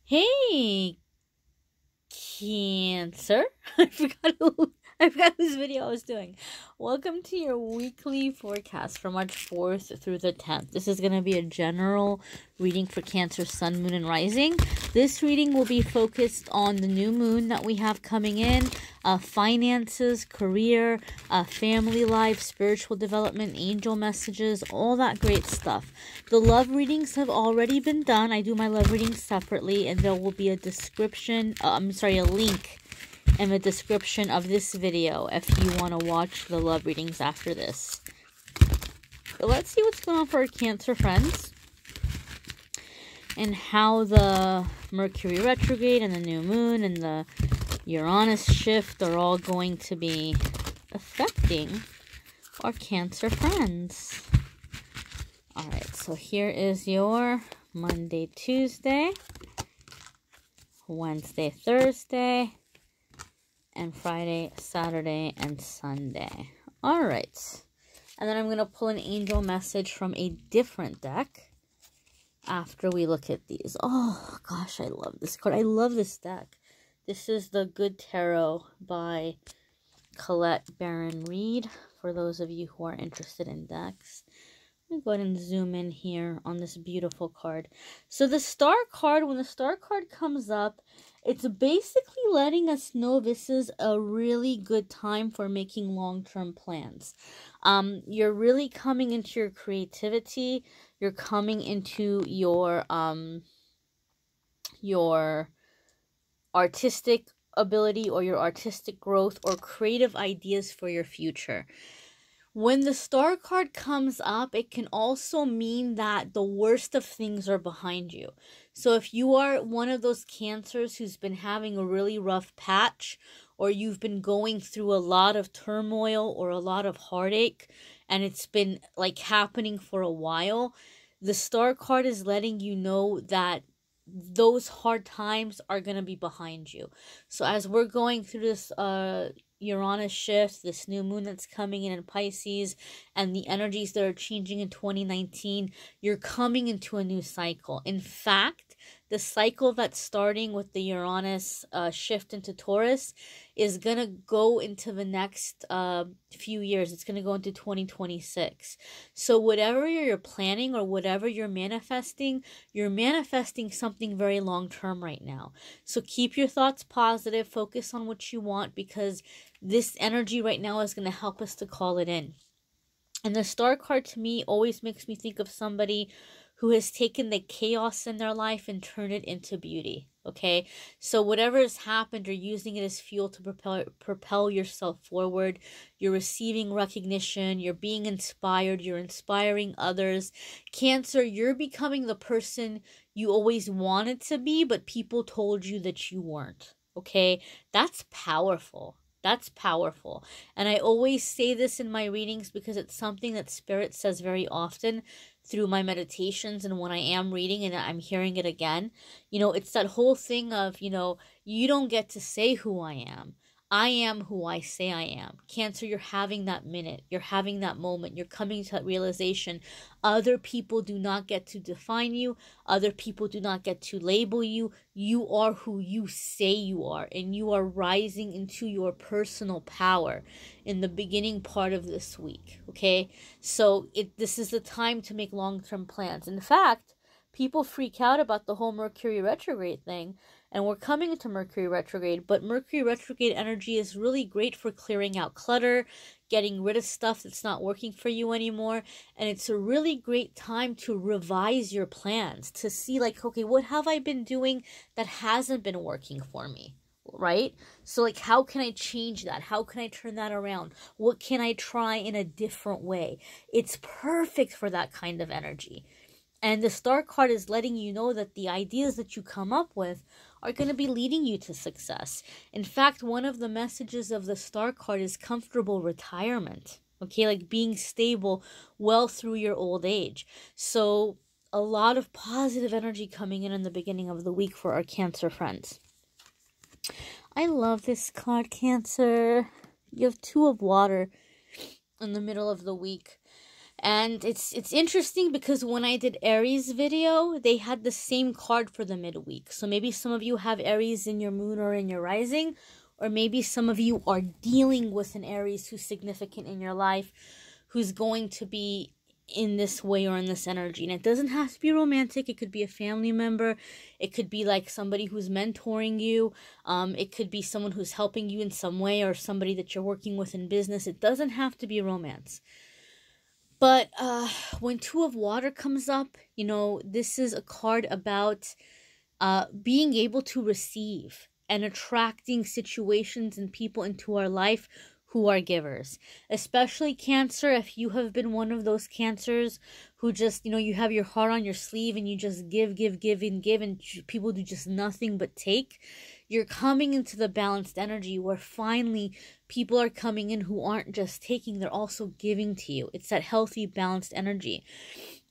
Hey, Cancer. I forgot whose video I was doing. Welcome to your weekly forecast from March 4th through the 10th. This is going to be a general reading for Cancer, Sun, Moon, and Rising. This reading will be focused on the new moon that we have coming in, finances, career, family life, spiritual development, angel messages, all that great stuff. The love readings have already been done. I do my love readings separately, and there will be a a link in the description of this video if you want to watch the love readings after this. But let's see what's going on for our Cancer friends and how the Mercury retrograde and the new moon and the Uranus shift are all going to be affecting our Cancer friends. Alright, so here is your Monday, Tuesday, Wednesday, Thursday, and Friday, Saturday, and Sunday. Alright. And then I'm going to pull an angel message from a different deck after we look at these. Oh, gosh, I love this card. I love this deck. This is the Good Tarot by Colette Baron Reed, for those of you who are interested in decks. Let me go ahead and zoom in here on this beautiful card. So the Star card, when the Star card comes up, it's basically letting us know this is a really good time for making long-term plans. You're really coming into your creativity. You're coming into your artistic ability or your artistic growth or creative ideas for your future. When the Star card comes up, it can also mean that the worst of things are behind you. So if you are one of those Cancers who's been having a really rough patch, or you've been going through a lot of turmoil or a lot of heartache, and it's been like happening for a while, the Star card is letting you know that those hard times are going to be behind you. So as we're going through this Uranus shift, this new moon that's coming in Pisces, and the energies that are changing in 2019, you're coming into a new cycle. In fact, the cycle that's starting with the Uranus shift into Taurus is going to go into the next few years. It's going to go into 2026. So whatever you're planning or whatever you're manifesting something very long-term right now. So keep your thoughts positive, focus on what you want, because this energy right now is going to help us to call it in. And the Star card to me always makes me think of somebody who has taken the chaos in their life and turned it into beauty. Okay, so whatever has happened, you're using it as fuel to propel yourself forward. You're receiving recognition. You're being inspired. You're inspiring others. Cancer, you're becoming the person you always wanted to be, but people told you that you weren't. Okay, that's powerful. That's powerful. And I always say this in my readings because it's something that Spirit says very often through my meditations and when I am reading and I'm hearing it again. You know, it's that whole thing of, you know, you don't get to say who I am. I am who I say I am. Cancer, you're having that minute. You're having that moment. You're coming to that realization. Other people do not get to define you. Other people do not get to label you. You are who you say you are. And you are rising into your personal power in the beginning part of this week. Okay? So this is the time to make long-term plans. In fact, people freak out about the whole Mercury retrograde thing. And we're coming into Mercury retrograde, but Mercury retrograde energy is really great for clearing out clutter, getting rid of stuff that's not working for you anymore. And it's a really great time to revise your plans, to see like, okay, what have I been doing that hasn't been working for me, right? So like, how can I change that? How can I turn that around? What can I try in a different way? It's perfect for that kind of energy. And the Star card is letting you know that the ideas that you come up with are going to be leading you to success. In fact, one of the messages of the Star card is comfortable retirement. Okay, like being stable well through your old age. So a lot of positive energy coming in the beginning of the week for our Cancer friends. I love this card, Cancer. You have 2 of water in the middle of the week. And it's interesting because when I did Aries video, they had the same card for the midweek. So maybe some of you have Aries in your moon or in your rising, or maybe some of you are dealing with an Aries who's significant in your life, who's going to be in this way or in this energy. And it doesn't have to be romantic. It could be a family member. It could be like somebody who's mentoring you. It could be someone who's helping you in some way, or somebody that you're working with in business. It doesn't have to be romance. But when Two of Water comes up, this is a card about being able to receive and attracting situations and people into our life who are givers. Especially Cancer, if you have been one of those Cancers who just, you have your heart on your sleeve and you just give, and people do just nothing but take. You're coming into the balanced energy where finally people are coming in who aren't just taking, they're also giving to you. It's that healthy, balanced energy.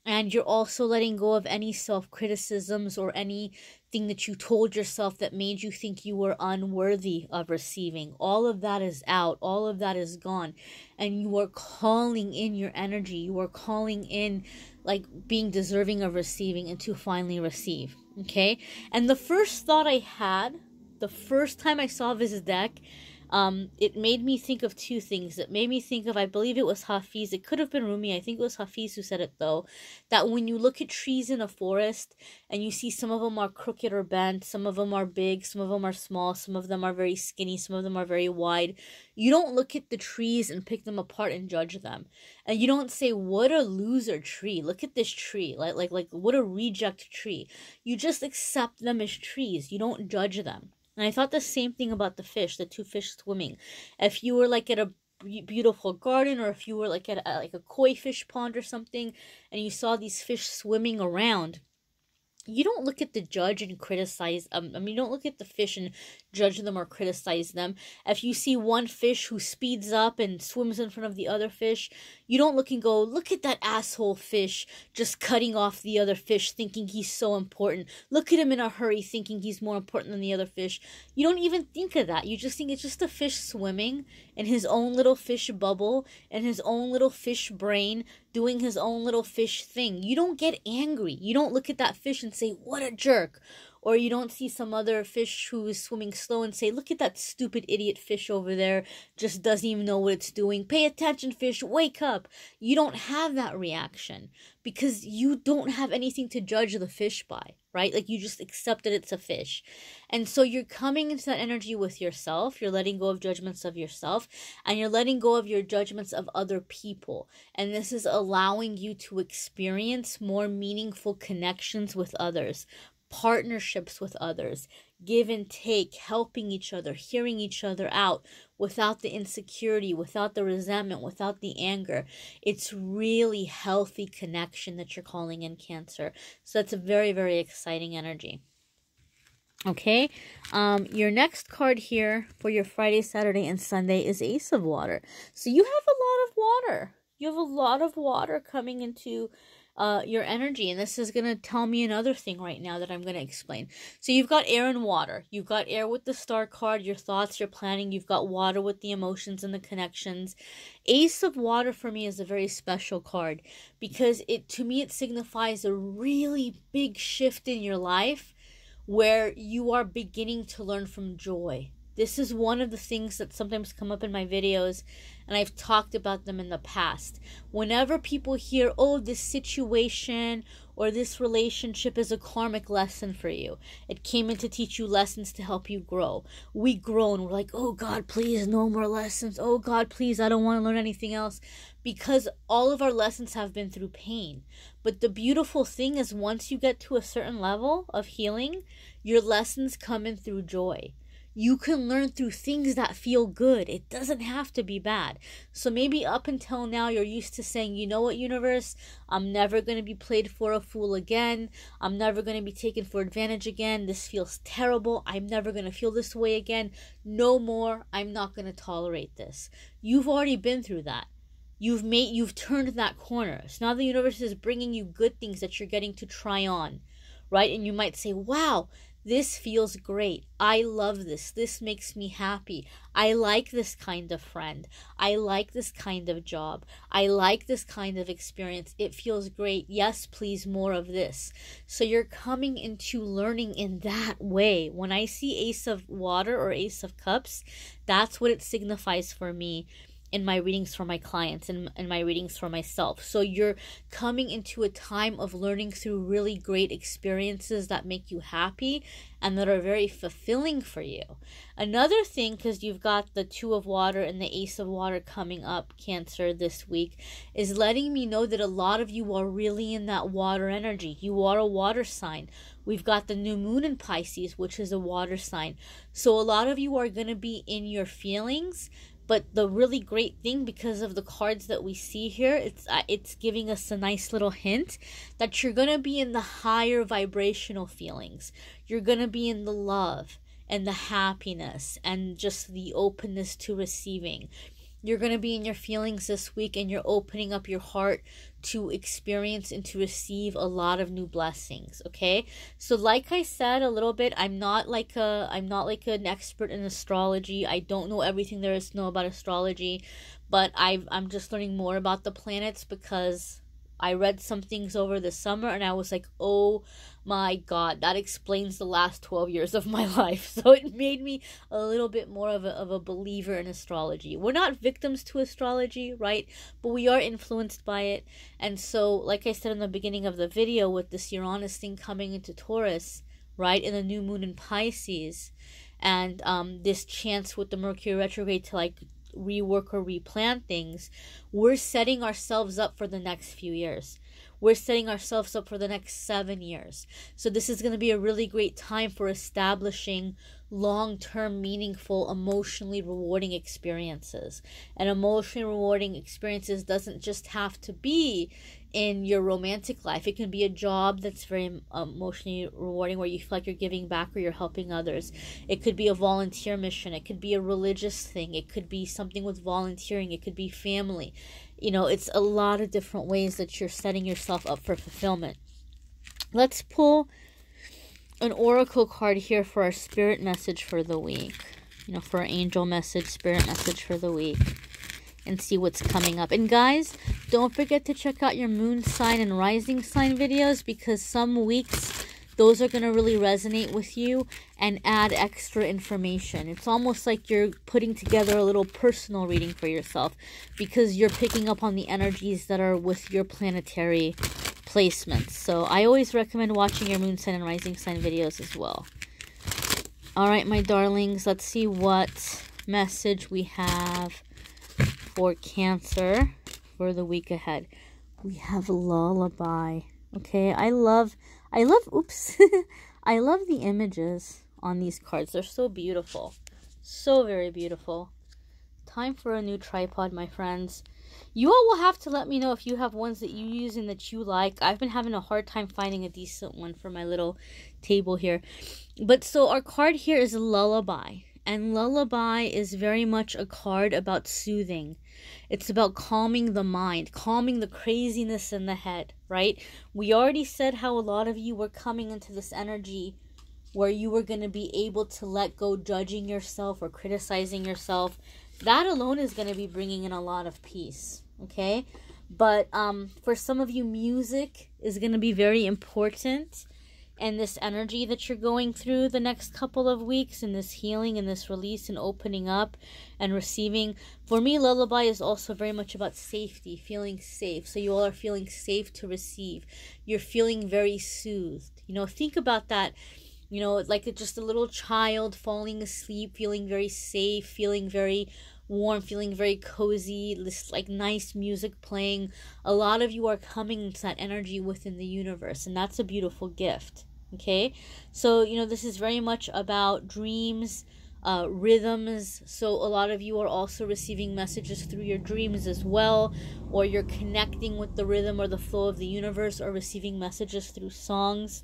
And you're also letting go of any self-criticisms or anything that you told yourself that made you think you were unworthy of receiving. All of that is out. All of that is gone. And you are calling in your energy. You are calling in like being deserving of receiving and to finally receive. Okay? And the first thought I had, the first time I saw this deck, it made me think of two things. It made me think of, I believe it was Hafiz. It could have been Rumi. I think it was Hafiz who said it though. That when you look at trees in a forest and you see some of them are crooked or bent, some of them are big, some of them are small, some of them are very skinny, some of them are very wide. You don't look at the trees and pick them apart and judge them. And you don't say, what a loser tree. Look at this tree. Like what a reject tree. You just accept them as trees. You don't judge them. And I thought the same thing about the fish, the two fish swimming. If you were like at a beautiful garden, or if you were like at a koi fish pond or something, and you saw these fish swimming around, you don't look at the judge and criticize. You don't look at the fish and judge them or criticize them. If you see one fish who speeds up and swims in front of the other fish, you don't look and go, look at that asshole fish just cutting off the other fish thinking he's so important. Look at him in a hurry thinking he's more important than the other fish. You don't even think of that. You just think it's just a fish swimming in his own little fish bubble, in his own little fish brain, doing his own little fish thing. You don't get angry. You don't look at that fish and say, what a jerk. Or you don't see some other fish who is swimming slow and say, look at that stupid idiot fish over there, just doesn't even know what it's doing. Pay attention, fish, wake up. You don't have that reaction because you don't have anything to judge the fish by, right? Like you just accept that it's a fish. And so you're coming into that energy with yourself. You're letting go of judgments of yourself, and you're letting go of your judgments of other people. And this is allowing you to experience more meaningful connections with others, partnerships with others, give and take, helping each other, hearing each other out without the insecurity, without the resentment, without the anger. It's really healthy connection that you're calling in, Cancer. So that's a very, very exciting energy. Okay, your next card here for your Friday, Saturday, and Sunday is Ace of Water. So you have a lot of water. You have a lot of water coming into your energy, and this is going to tell me another thing right now that I'm going to explain. So you've got air and water. You've got air with the star card, your thoughts, your planning. You've got water with the emotions and the connections. Ace of Water for me is a very special card because to me it signifies a really big shift in your life where you are beginning to learn from joy. This is one of the things that sometimes come up in my videos, and I've talked about them in the past. Whenever people hear, oh, this situation or this relationship is a karmic lesson for you, it came in to teach you lessons to help you grow. We grow and we're like, oh God, please, no more lessons. Oh God, please, I don't want to learn anything else. Because all of our lessons have been through pain. But the beautiful thing is once you get to a certain level of healing, your lessons come in through joy. You can learn through things that feel good. It doesn't have to be bad. So maybe up until now, you're used to saying, you know what, universe, I'm never going to be played for a fool again. I'm never going to be taken for advantage again. This feels terrible. I'm never going to feel this way again. No more. I'm not going to tolerate this. You've already been through that. You've turned that corner. So now the universe is bringing you good things that you're getting to try on, right? And you might say, wow, This feels great. I love this. This makes me happy. I like this kind of friend. I like this kind of job. I like this kind of experience. It feels great. Yes, please, more of this. So you're coming into learning in that way. When I see Ace of Water or Ace of Cups, that's what it signifies for me in my readings for my clients and in my readings for myself. So you're coming into a time of learning through really great experiences that make you happy and that are very fulfilling for you. Another thing, because you've got the Two of Water and the Ace of Water coming up, Cancer, this week, is letting me know that a lot of you are really in that water energy. You are a water sign. We've got the new moon in Pisces, which is a water sign. So a lot of you are going to be in your feelings. But the really great thing, because of the cards that we see here, it's giving us a nice little hint that you're going to be in the higher vibrational feelings. You're going to be in the love and the happiness and just the openness to receiving. You're going to be in your feelings this week, and you're opening up your heart to experience and to receive a lot of new blessings, okay? So like I said a little bit, I'm not like an expert in astrology. I don't know everything there is to know about astrology, but I'm just learning more about the planets because I read some things over the summer and I was like, oh my God, that explains the last 12 years of my life. So it made me a little bit more of a believer in astrology. We're not victims to astrology, right? But we are influenced by it. And so, like I said in the beginning of the video, with this Uranus thing coming into Taurus, right, in the new moon in Pisces, and this chance with the Mercury retrograde to like rework or replan things, we're setting ourselves up for the next few years. We're setting ourselves up for the next 7 years. So this is going to be a really great time for establishing long-term, meaningful, emotionally rewarding experiences. And emotionally rewarding experiences doesn't just have to be in your romantic life. It can be a job that's very emotionally rewarding, where you feel like you're giving back or you're helping others. It could be a volunteer mission. It could be a religious thing. It could be something with volunteering. It could be family. You know, it's a lot of different ways that you're setting yourself up for fulfillment. Let's pull an oracle card here for our spirit message for the week. You know, for our angel message, spirit message for the week. And see what's coming up. And guys, don't forget to check out your moon sign and rising sign videos, because some weeks those are going to really resonate with you and add extra information. It's almost like you're putting together a little personal reading for yourself, because you're picking up on the energies that are with your planetary placements. So I always recommend watching your moon sign and rising sign videos as well. All right, my darlings, let's see what message we have for Cancer for the week ahead. We have lullaby. Okay, I love oops I love the images on these cards. They're so beautiful, so very beautiful. Time for a new tripod, my friends. You all will have to let me know if you have ones that you use and that you like. I've been having a hard time finding a decent one for my little table here. But so our card here is lullaby. And lullaby is very much a card about soothing. It's about calming the mind, calming the craziness in the head, right? We already said how a lot of you were coming into this energy where you were going to be able to let go judging yourself or criticizing yourself. That alone is going to be bringing in a lot of peace, okay? But for some of you, music is going to be very important. And this energy that you're going through the next couple of weeks, and this healing and this release and opening up and receiving. For me, lullaby is also very much about safety, feeling safe. So you all are feeling safe to receive. You're feeling very soothed. You know, think about that. You know, like just a little child falling asleep, feeling very safe, feeling very warm, feeling very cozy, this like nice music playing. A lot of you are coming into that energy within the universe, and that's a beautiful gift. Okay, so you know, this is very much about dreams, rhythms. So a lot of you are also receiving messages through your dreams as well, or you're connecting with the rhythm or the flow of the universe, or receiving messages through songs.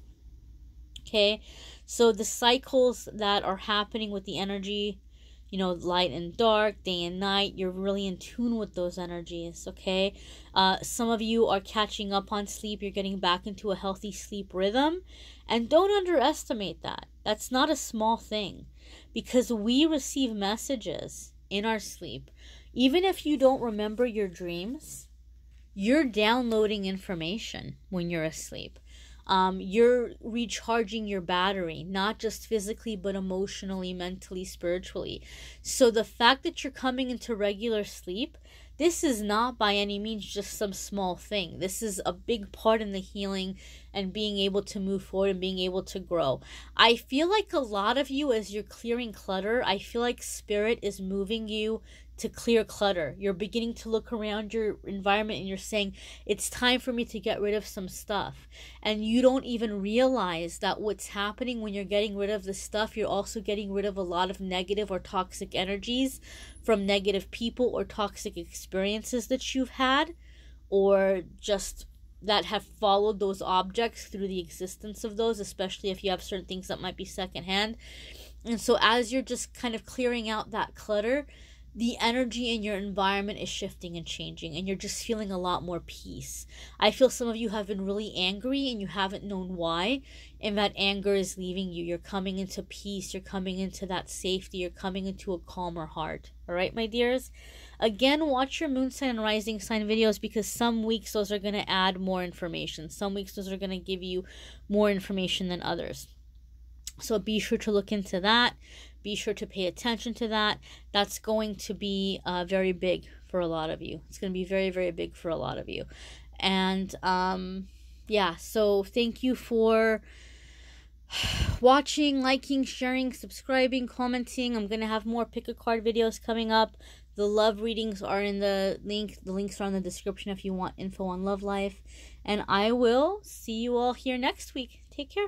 Okay, so the cycles that are happening with the energy, you know, light and dark, day and night, you're really in tune with those energies, okay? Some of you are catching up on sleep. You're getting back into a healthy sleep rhythm. And don't underestimate that. That's not a small thing, because we receive messages in our sleep. Even if you don't remember your dreams, you're downloading information when you're asleep. You're recharging your battery, not just physically, but emotionally, mentally, spiritually. So the fact that you're coming into regular sleep, this is not by any means just some small thing. This is a big part in the healing and being able to move forward and being able to grow. I feel like a lot of you, as you're clearing clutter, I feel like spirit is moving you to clear clutter. You're beginning to look around your environment and you're saying, it's time for me to get rid of some stuff. And you don't even realize that what's happening when you're getting rid of the stuff, you're also getting rid of a lot of negative or toxic energies from negative people or toxic experiences that you've had, or just that have followed those objects through the existence of those, especially if you have certain things that might be secondhand. And so as you're just kind of clearing out that clutter, the energy in your environment is shifting and changing, and you're just feeling a lot more peace. I feel some of you have been really angry and you haven't known why, and that anger is leaving you. You're coming into peace, you're coming into that safety, you're coming into a calmer heart. All right, my dears? Again, watch your moon sign and rising sign videos, because some weeks those are going to add more information. Some weeks those are going to give you more information than others. So be sure to look into that. Be sure to pay attention to that. That's going to be very big for a lot of you. It's going to be very, very big for a lot of you. And yeah, so thank you for watching, liking, sharing, subscribing, commenting. I'm going to have more pick a card videos coming up. The love readings are in the link. The links are in the description if you want info on love life. And I will see you all here next week. Take care.